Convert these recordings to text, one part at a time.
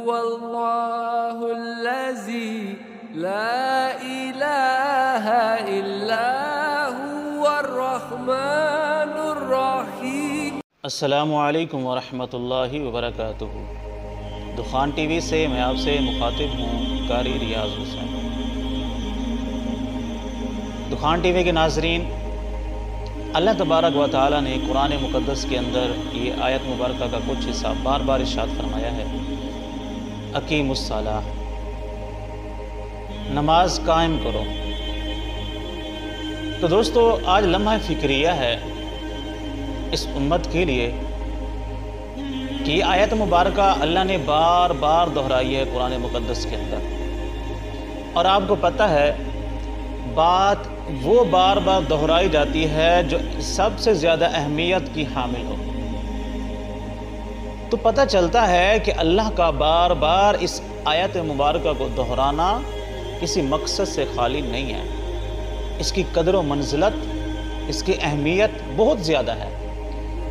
الله الذي لا إله إلا هو الرحمن الرحيم۔ السلام علیکم ورحمۃ اللہ وبرکاتہ۔ دخان ٹی وی سے میں آپ سے مخاطب ہوں، قاری ریاض حسین۔ دخان ٹی وی کے ناظرین، اللہ تبارک و تعالیٰ نے قرآن مقدس کے اندر یہ آیت مبارکہ کا کچھ حصہ بار بار ارشاد فرمایا ہے، اقیموا الصلاۃ، نماز قائم کرو۔ تو دوستو، آج لمحہ فکریہ ہے اس امت کے لیے کہ یہ آیت مبارکہ اللہ نے بار بار دہرائی ہے قرآن مقدس کے اندر، اور آپ کو پتہ ہے بات وہ بار بار دہرائی جاتی ہے جو سب سے زیادہ اہمیت کی حامل ہو۔ تو پتہ چلتا ہے کہ اللہ کا بار بار اس آیت مبارکہ کو دہرانا کسی مقصد سے خالی نہیں ہے۔ اس کی قدر و منزلت، اس کی اہمیت بہت زیادہ ہے،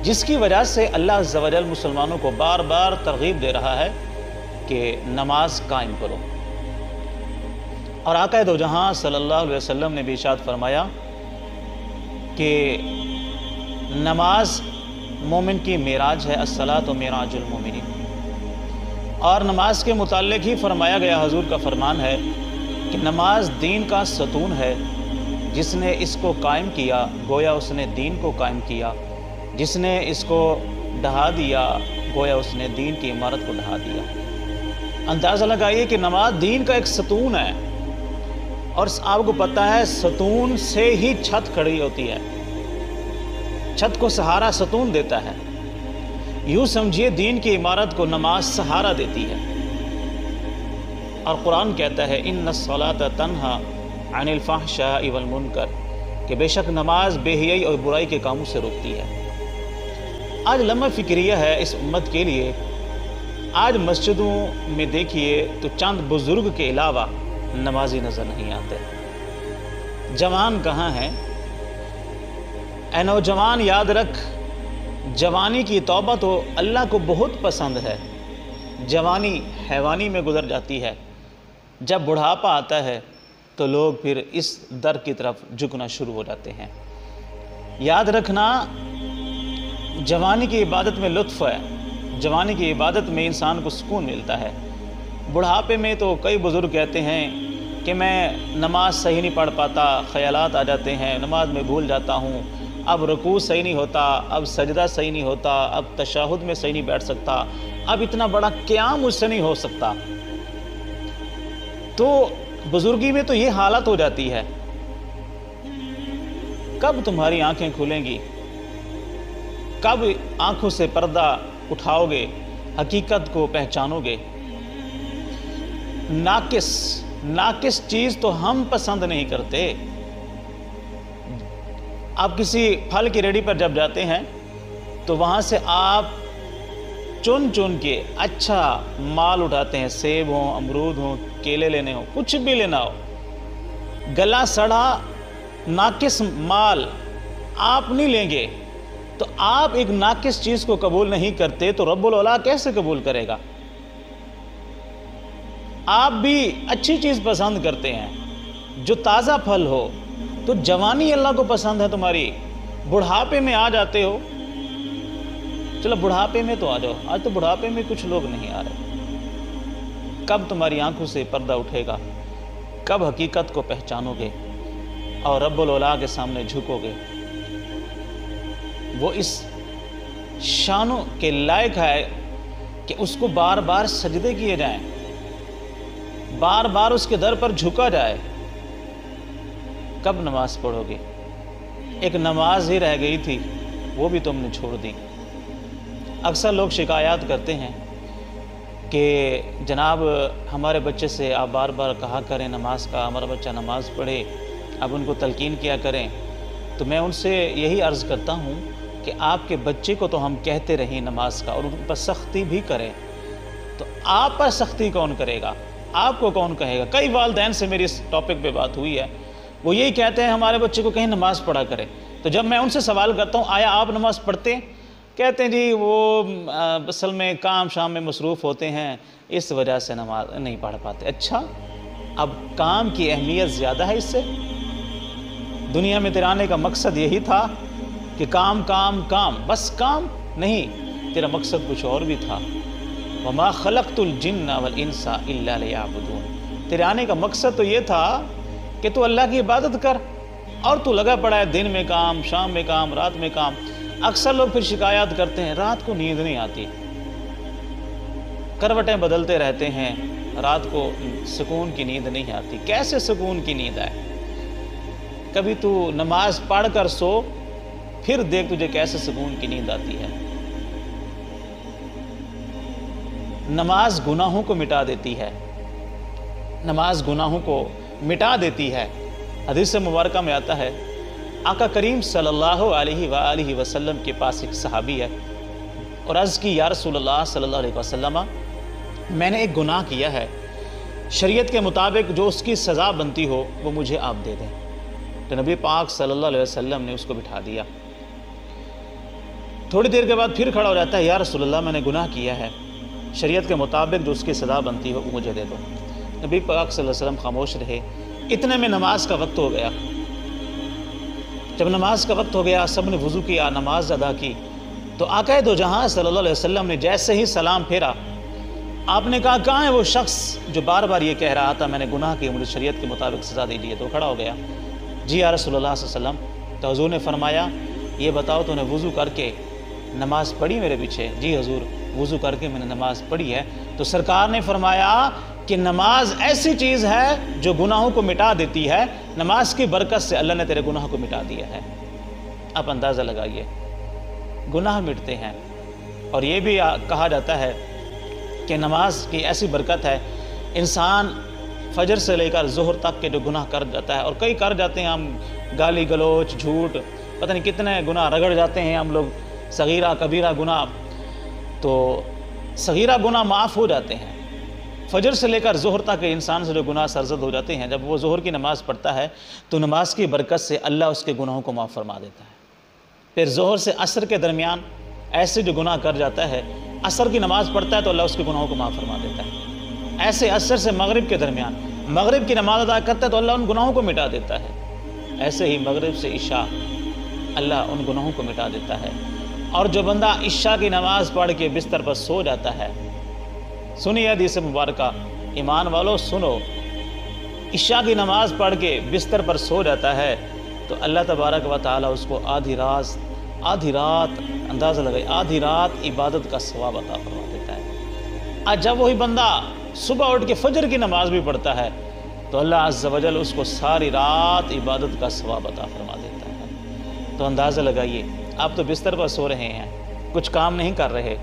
جس کی وجہ سے اللہ عز و جل مسلمانوں کو بار بار ترغیب دے رہا ہے کہ نماز قائم کرو۔ اور آقا دو جہاں صلی اللہ علیہ وسلم نے بھی ارشاد فرمایا کہ نماز مومن کی معراج ہے، الصلاۃ معراج المومنین۔ اور نماز کے متعلق ہی فرمایا گیا، حضور کا فرمان ہے کہ نماز دین کا ستون ہے، جس نے اس کو قائم کیا گویا اس نے دین کو قائم کیا، جس نے اس کو ڈھا دیا گویا اس نے دین کی عمارت کو ڈھا دیا۔ اندازہ لگائیے کہ نماز دین کا ایک ستون ہے، اور آپ کو پتہ ہے ستون سے ہی چھت کھڑی ہوتی ہے، چھت کو سہارا ستون دیتا ہے۔ یوں سمجھیے دین کی عمارت کو نماز سہارا دیتی ہے۔ اور قرآن کہتا ہے ان الصلاۃ تنہی عن الفحشاء والمنکر، کہ بے شک نماز بے حیائی اور برائی کے کاموں سے روکتی ہے۔ آج لمحہ فکریہ ہے اس امت کے لیے۔ آج مسجدوں میں دیکھیے تو چند بزرگ کے علاوہ نمازی نظر نہیں آتے۔ جوان کہاں ہیں؟ اے نوجوان، یاد رکھ، جوانی کی توبہ تو اللہ کو بہت پسند ہے۔ جوانی حیوانی میں گزر جاتی ہے، جب بڑھاپا آتا ہے تو لوگ پھر اس در کی طرف جھکنا شروع ہو جاتے ہیں۔ یاد رکھنا، جوانی کی عبادت میں لطف ہے، جوانی کی عبادت میں انسان کو سکون ملتا ہے۔ بڑھاپے میں تو کئی بزرگ کہتے ہیں کہ میں نماز صحیح نہیں پڑھ پاتا، خیالات آ جاتے ہیں، نماز میں بھول جاتا ہوں، اب رکوع صحیح نہیں ہوتا، اب سجدہ صحیح نہیں ہوتا، اب تشہد میں صحیح نہیں بیٹھ سکتا، اب اتنا بڑا قیام مجھ سے نہیں ہو سکتا۔ تو بزرگی میں تو یہ حالت ہو جاتی ہے۔ کب تمہاری آنکھیں کھلیں گی؟ کب آنکھوں سے پردہ اٹھاؤ گے، حقیقت کو پہچانو گے؟ ناقص چیز تو ہم پسند نہیں کرتے۔ آپ کسی پھل کی ریڑھی پر جب جاتے ہیں تو وہاں سے آپ چن کے اچھا مال اٹھاتے ہیں، سیب ہوں، امرود ہوں، کیلے لینے ہوں، کچھ بھی لینا ہو۔ گلا سڑا ناقص مال آپ نہیں لیں گے۔ تو آپ ایک ناقص چیز کو قبول نہیں کرتے تو رب العلا کیسے قبول کرے گا؟ آپ بھی اچھی چیز پسند کرتے ہیں جو تازہ پھل ہو۔ تو جوانی اللہ کو پسند ہے تمہاری، بڑھاپے میں آ جاتے ہو۔ چلو بڑھاپے میں تو آ جاؤ، آج تو بڑھاپے میں کچھ لوگ نہیں آ رہے۔ کب تمہاری آنکھوں سے پردہ اٹھے گا؟ کب حقیقت کو پہچانو گے اور رب العلا کے سامنے جھکو گے؟ وہ اس شانوں کے لائق ہے کہ اس کو بار بار سجدے کیے جائیں، بار بار اس کے در پر جھکا جائے۔ کب نماز پڑھو گے؟ ایک نماز ہی رہ گئی تھی، وہ بھی تم نے چھوڑ دی۔ اکثر لوگ شکایات کرتے ہیں کہ جناب ہمارے بچے سے آپ بار بار کہا کریں نماز کا، ہمارا بچہ نماز پڑھے، اب ان کو تلقین کیا کریں۔ تو میں ان سے یہی عرض کرتا ہوں کہ آپ کے بچے کو تو ہم کہتے رہیں نماز کا، اور ان پر سختی بھی کریں، تو آپ پر سختی کون کرے گا؟ آپ کو کون کہے گا؟ کئی والدین سے میری اس ٹاپک پہ بات ہوئی ہے، وہ یہی کہتے ہیں ہمارے بچے کو کہیں نماز پڑھا کرے۔ تو جب میں ان سے سوال کرتا ہوں آیا آپ نماز پڑھتے ہیں؟ کہتے ہیں جی وہ اصل میں کام شام میں مصروف ہوتے ہیں، اس وجہ سے نماز نہیں پڑھ پاتے۔ اچھا، اب کام کی اہمیت زیادہ ہے اس سے؟ دنیا میں تیرے آنے کا مقصد یہی تھا کہ کام کام کام، بس کام نہیں، تیرا مقصد کچھ اور بھی تھا۔ وَمَا خَلَقْتُ الْجِنَّ وَالْإِنسَ إِلَّا لِيَعْبُدُونَ، تیرے آنے کا مقصد تو یہ تھا کہ تو اللہ کی عبادت کر، اور تو لگا پڑا ہے دن میں کام، شام میں کام، رات میں کام۔ اکثر لوگ پھر شکایات کرتے ہیں رات کو نیند نہیں آتی، کروٹیں بدلتے رہتے ہیں، رات کو سکون کی نیند نہیں آتی۔ کیسے سکون کی نیند آئے؟ کبھی تو نماز پڑھ کر سو، پھر دیکھ تجھے کیسے سکون کی نیند آتی ہے۔ نماز گناہوں کو مٹا دیتی ہے، نماز گناہوں کو مٹا دیتی ہے۔ حدیث مبارکہ میں آتا ہے، آقا کریم صلی اللہ علیہ وآلہ وسلم کے پاس ایک صحابی ہے اور عرض کی، یا رسول اللہ صلی اللہ علیہ وسلم، میں نے ایک گناہ کیا ہے، شریعت کے مطابق جو اس کی سزا بنتی ہو وہ مجھے آپ دے دیں۔ تو نبی پاک صلی اللہ علیہ وسلم نے اس کو بٹھا دیا۔ تھوڑی دیر کے بعد پھر کھڑا ہو جاتا ہے، یا رسول اللہ میں نے گناہ کیا ہے، شریعت کے مطابق جو اس کی سزا بنتی ہو وہ مجھے دے دو۔ نبی پاک صلی اللہ علیہ وسلم خاموش رہے۔ اتنے میں نماز کا وقت ہو گیا۔ جب نماز کا وقت ہو گیا، سب نے وضو کیا، نماز ادا کی، تو آقا دو جہاں صلی اللہ علیہ وسلم نے جیسے ہی سلام پھیرا، آپ نے کہا کہاں ہے وہ شخص جو بار بار یہ کہہ رہا تھا میں نے گناہ کیا، مجھے شریعت کے مطابق سزا دیجیے؟ تو کھڑا ہو گیا، جی یا رسول اللہ صلی اللہ علیہ وسلم۔ تو حضور نے فرمایا، یہ بتاؤ تو نے وضو کر کے نماز پڑھی میرے پیچھے؟ جی حضور، وضو کر کے میں نے نماز پڑھی ہے۔ تو سرکار نے فرمایا کہ نماز ایسی چیز ہے جو گناہوں کو مٹا دیتی ہے، نماز کی برکت سے اللہ نے تیرے گناہ کو مٹا دیا ہے۔ آپ اندازہ لگائیے، گناہ مٹتے ہیں۔ اور یہ بھی کہا جاتا ہے کہ نماز کی ایسی برکت ہے، انسان فجر سے لے کر ظہر تک کے جو گناہ کر جاتا ہے، اور کئی کر جاتے ہیں ہم، گالی گلوچ، جھوٹ، پتہ نہیں کتنے گناہ رگڑ جاتے ہیں ہم لوگ، صغیرہ کبیرہ گناہ، تو صغیرہ گناہ معاف ہو جاتے ہیں۔ فجر سے لے کر ظہر تک انسان سے جو گناہ سرزد ہو جاتے ہیں، جب وہ ظہر کی نماز پڑھتا ہے تو نماز کی برکت سے اللہ اس کے گناہوں کو معاف فرما دیتا ہے۔ پھر ظہر سے عصر کے درمیان ایسے جو گناہ کر جاتا ہے، عصر کی نماز پڑھتا ہے تو اللہ اس کے گناہوں کو معاف فرما دیتا ہے۔ ایسے عصر سے مغرب کے درمیان مغرب کی نماز ادا کرتا ہے تو اللہ ان گناہوں کو مٹا دیتا ہے۔ ایسے ہی مغرب سے عشاء اللہ ان گناہوں کو مٹا دیتا ہے۔ اور جو بندہ عشاء کی نماز پڑھ کے بستر پر سو جاتا ہے، سنیے حدیث مبارکہ، ایمان والو سنو، عشاء کی نماز پڑھ کے بستر پر سو جاتا ہے تو اللہ تبارک و تعالیٰ اس کو آدھی رات اندازہ لگائے، آدھی رات عبادت کا ثواب عطا فرما دیتا ہے۔ آج جب وہی بندہ صبح اٹھ کے فجر کی نماز بھی پڑھتا ہے تو اللہ عز و جل اس کو ساری رات عبادت کا ثواب عطا فرما دیتا ہے۔ تو اندازہ لگائیے، آپ تو بستر پر سو رہے ہیں، کچھ کام نہیں کر رہے،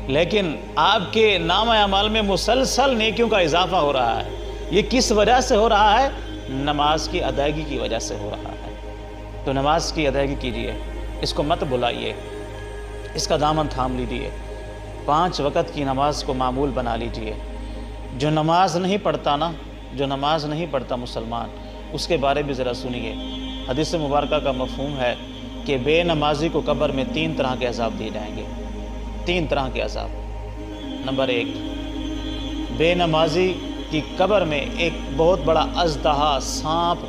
لیکن آپ کے نامہ اعمال میں مسلسل نیکیوں کا اضافہ ہو رہا ہے۔ یہ کس وجہ سے ہو رہا ہے؟ نماز کی ادائیگی کی وجہ سے ہو رہا ہے۔ تو نماز کی ادائیگی کیجئے، اس کو مت بلائیے، اس کا دامن تھام لیجئے، 5 وقت کی نماز کو معمول بنا لیجئے۔ جو نماز نہیں پڑھتا نا، جو نماز نہیں پڑھتا مسلمان، اس کے بارے میں ذرا سنیے۔ حدیث مبارکہ کا مفہوم ہے کہ بے نمازی کو قبر میں 3 طرح کے عذاب دیے جائیں گے۔ 3 طرح کے عذاب۔ نمبر 1، بے نمازی کی قبر میں ایک بہت بڑا اژدہا سانپ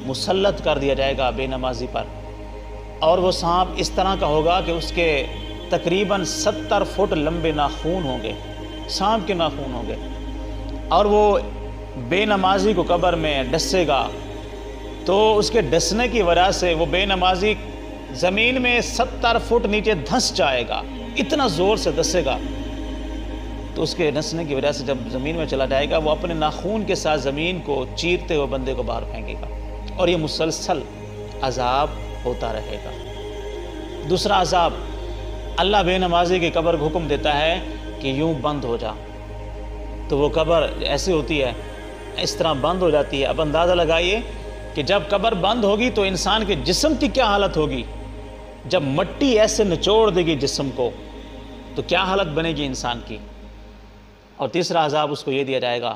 مسلط کر دیا جائے گا بے نمازی پر، اور وہ سانپ اس طرح کا ہوگا کہ اس کے تقریباً 70 فٹ لمبے ناخون ہوں گے، سانپ کے ناخون ہوں گے، اور وہ بے نمازی کو قبر میں ڈسے گا، تو اس کے ڈسنے کی وجہ سے وہ بے نمازی زمین میں 70 فٹ نیچے دھنس جائے گا، اتنا زور سے دسے گا، تو اس کے ڈسنے کی وجہ سے جب زمین میں چلا جائے گا، وہ اپنے ناخون کے ساتھ زمین کو چیرتے ہوئے بندے کو باہر پھینکے گا، اور یہ مسلسل عذاب ہوتا رہے گا۔ دوسرا عذاب، اللہ بے نمازی کی قبر کو حکم دیتا ہے کہ یوں بند ہو جا، تو وہ قبر ایسی ہوتی ہے، اس طرح بند ہو جاتی ہے۔ اب اندازہ لگائیے کہ جب قبر بند ہوگی تو انسان کے جسم کی کیا حالت ہوگی؟ جب مٹی ایسے نچوڑ دے گی جسم کو تو کیا حالت بنے گی انسان کی؟ اور تیسرا عذاب اس کو یہ دیا جائے گا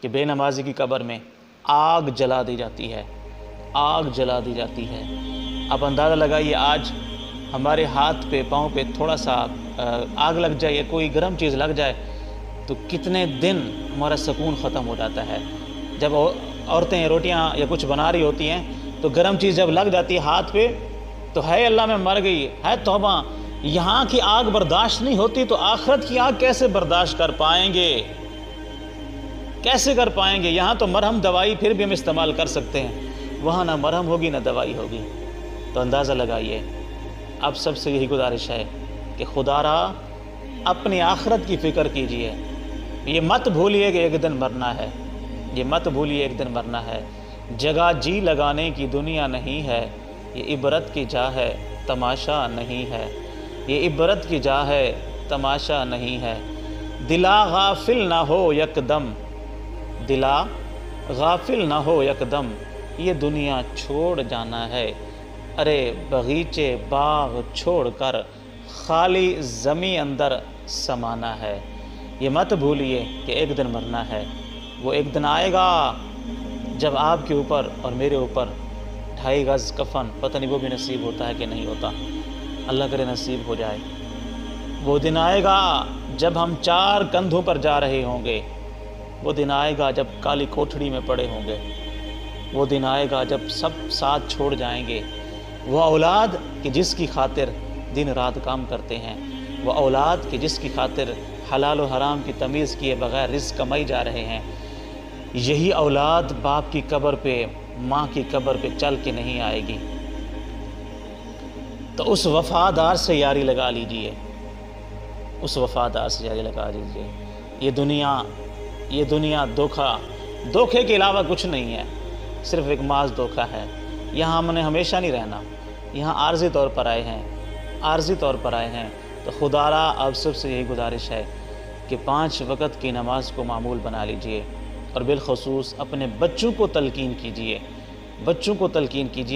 کہ بے نمازی کی قبر میں آگ جلا دی جاتی ہے، آگ جلا دی جاتی ہے۔ اب اندازہ لگائیے، آج ہمارے ہاتھ پہ پاؤں پہ تھوڑا سا آگ لگ جائے یا کوئی گرم چیز لگ جائے تو کتنے دن ہمارا سکون ختم ہو جاتا ہے۔ جب عورتیں روٹیاں یا کچھ بنا رہی ہوتی ہیں تو گرم چیز جب لگ جاتی ہے ہاتھ پہ تو ہے اللہ میں مر گئی، ہے توبہ، یہاں کی آگ برداشت نہیں ہوتی تو آخرت کی آگ کیسے برداشت کر پائیں گے؟ کیسے کر پائیں گے؟ یہاں تو مرہم دوائی پھر بھی ہم استعمال کر سکتے ہیں، وہاں نہ مرہم ہوگی نہ دوائی ہوگی۔ تو اندازہ لگائیے۔ اب سب سے یہی گزارش ہے کہ خدا را اپنی آخرت کی فکر کیجئے، یہ مت بھولیے کہ ایک دن مرنا ہے، یہ مت بھولیے ایک دن مرنا ہے۔ جگہ جی لگانے کی دنیا نہیں ہے، یہ عبرت کی جا ہے تماشا نہیں ہے، یہ عبرت کی جا ہے تماشا نہیں ہے۔ دلا غافل نہ ہو یک دم، دلا غافل نہ ہو یک دم، یہ دنیا چھوڑ جانا ہے۔ ارے بغیچے باغ چھوڑ کر خالی زمیں اندر سمانا ہے۔ یہ مت بھولیے کہ ایک دن مرنا ہے، وہ ایک دن آئے گا جب آپ کے اوپر اور میرے اوپر 2.5 گز کفن، پتہ نہیں وہ بھی نصیب ہوتا ہے کہ نہیں ہوتا، اللہ کرے نصیب ہو جائے۔ وہ دن آئے گا جب ہم 4 کندھوں پر جا رہے ہوں گے، وہ دن آئے گا جب کالی کوٹھڑی میں پڑے ہوں گے، وہ دن آئے گا جب سب ساتھ چھوڑ جائیں گے۔ وہ اولاد کہ جس کی خاطر دن رات کام کرتے ہیں، وہ اولاد کہ جس کی خاطر حلال و حرام کی تمیز کیے بغیر رزق کمائی جا رہے ہیں، یہی اولاد باپ کی قبر پہ، ماں کی قبر پہ چل کے نہیں آئے گی۔ تو اس وفادار سے یاری لگا لیجئے، اس وفادار سے یاری لگا لیجئے۔ یہ دنیا دھوکے کے علاوہ کچھ نہیں ہے، صرف ایک محض دھوکہ ہے۔ یہاں ہم نے ہمیشہ نہیں رہنا، یہاں عارضی طور پر آئے ہیں۔ تو خدا را آپ سب سے یہی گزارش ہے کہ 5 وقت کی نماز کو معمول بنا لیجئے، اور بالخصوص اپنے بچوں کو تلقین کیجئے،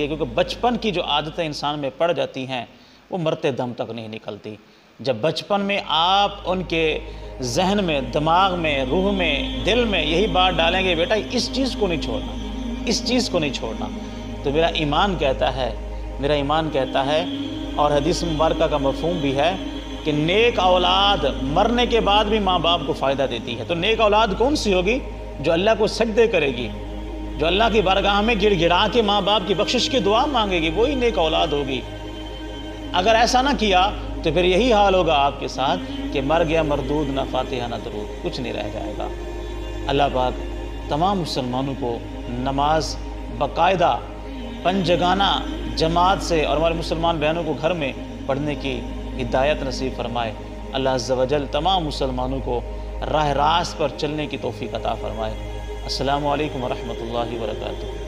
کیونکہ بچپن کی جو عادتیں انسان میں پڑ جاتی ہیں وہ مرتے دم تک نہیں نکلتی۔ جب بچپن میں آپ ان کے ذہن میں، دماغ میں، روح میں، دل میں یہی بات ڈالیں گے بیٹا اس چیز کو نہیں چھوڑنا، تو میرا ایمان کہتا ہے اور حدیث مبارکہ کا مفہوم بھی ہے کہ نیک اولاد مرنے کے بعد بھی ماں باپ کو فائدہ دیتی ہے۔ تو نیک اولاد کون سی ہوگی؟ جو اللہ کو سجدے کرے گی، جو اللہ کی بارگاہ میں گڑ گڑا کے ماں باپ کی بخشش کی دعا مانگے گی، وہی نیک اولاد ہوگی۔ اگر ایسا نہ کیا تو پھر یہی حال ہوگا آپ کے ساتھ کہ مر گیا مردود، نہ فاتحہ نہ درود، کچھ نہیں رہ جائے گا۔ اللہ پاک تمام مسلمانوں کو نماز باقاعدہ 5 جگانہ جماعت سے اور ہمارے مسلمان بہنوں کو گھر میں پڑھنے کی ہدایت نصیب فرمائے۔ اللہ عز و جل تمام مسلمانوں کو راہ راست پر چلنے کی توفیق عطا فرمائے۔ السلام علیکم ورحمۃ اللہ وبرکاتہ۔